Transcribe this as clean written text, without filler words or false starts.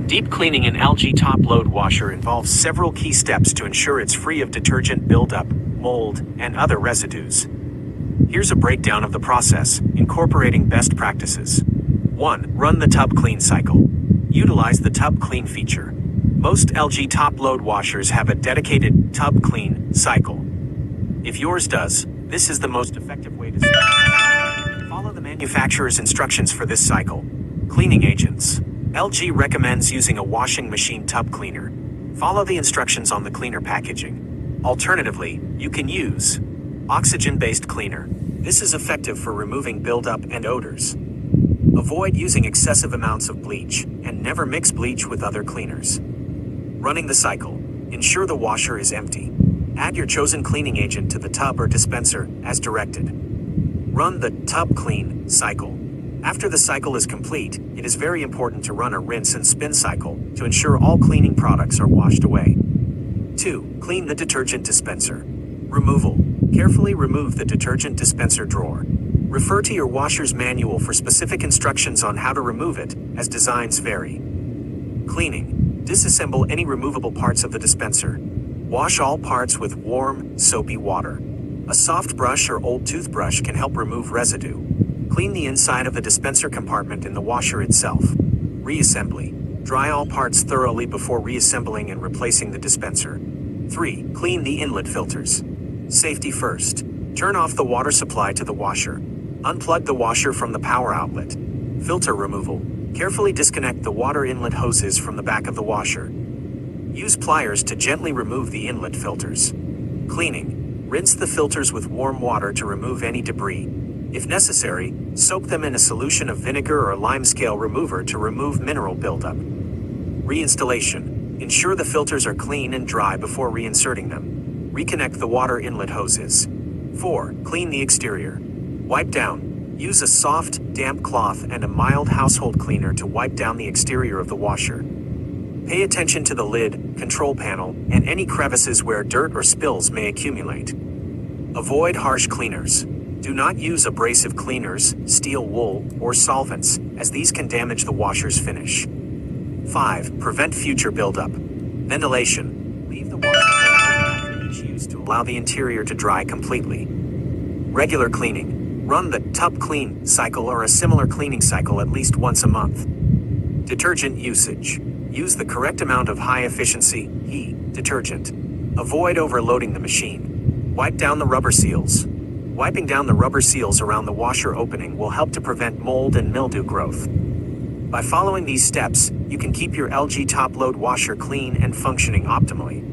Deep cleaning an LG top-load washer involves several key steps to ensure it's free of detergent buildup, mold, and other residues. Here's a breakdown of the process, incorporating best practices. 1. Run the tub clean cycle. Utilize the tub clean feature. Most LG top-load washers have a dedicated tub clean cycle. If yours does, this is the most effective way to start. Follow the manufacturer's instructions for this cycle. Cleaning agents. LG recommends using a washing machine tub cleaner. Follow the instructions on the cleaner packaging. Alternatively, you can use oxygen-based cleaner. This is effective for removing buildup and odors. Avoid using excessive amounts of bleach, and never mix bleach with other cleaners. Running the cycle. Ensure the washer is empty. Add your chosen cleaning agent to the tub or dispenser, as directed. Run the tub clean cycle. After the cycle is complete, it is very important to run a rinse and spin cycle to ensure all cleaning products are washed away. 2. Clean the detergent dispenser. Removal. Carefully remove the detergent dispenser drawer. Refer to your washer's manual for specific instructions on how to remove it, as designs vary. Cleaning. Disassemble any removable parts of the dispenser. Wash all parts with warm, soapy water. A soft brush or old toothbrush can help remove residue. Clean the inside of the dispenser compartment in the washer itself. Reassembly. Dry all parts thoroughly before reassembling and replacing the dispenser. 3. Clean the inlet filters. Safety first. Turn off the water supply to the washer. Unplug the washer from the power outlet. Filter removal. Carefully disconnect the water inlet hoses from the back of the washer. Use pliers to gently remove the inlet filters. Cleaning. Rinse the filters with warm water to remove any debris. If necessary, soak them in a solution of vinegar or limescale remover to remove mineral buildup. Reinstallation. Ensure the filters are clean and dry before reinserting them. Reconnect the water inlet hoses. 4. Clean the exterior. Wipe down. Use a soft, damp cloth and a mild household cleaner to wipe down the exterior of the washer. Pay attention to the lid, control panel, and any crevices where dirt or spills may accumulate. Avoid harsh cleaners. Do not use abrasive cleaners, steel wool, or solvents, as these can damage the washer's finish. 5. Prevent future buildup. Ventilation. Leave the washer after each use to allow the interior to dry completely. Regular cleaning. Run the tub clean cycle or a similar cleaning cycle at least once a month. Detergent usage. Use the correct amount of high-efficiency HE detergent. Avoid overloading the machine. Wipe down the rubber seals. Wiping down the rubber seals around the washer opening will help to prevent mold and mildew growth. By following these steps, you can keep your LG top-load washer clean and functioning optimally.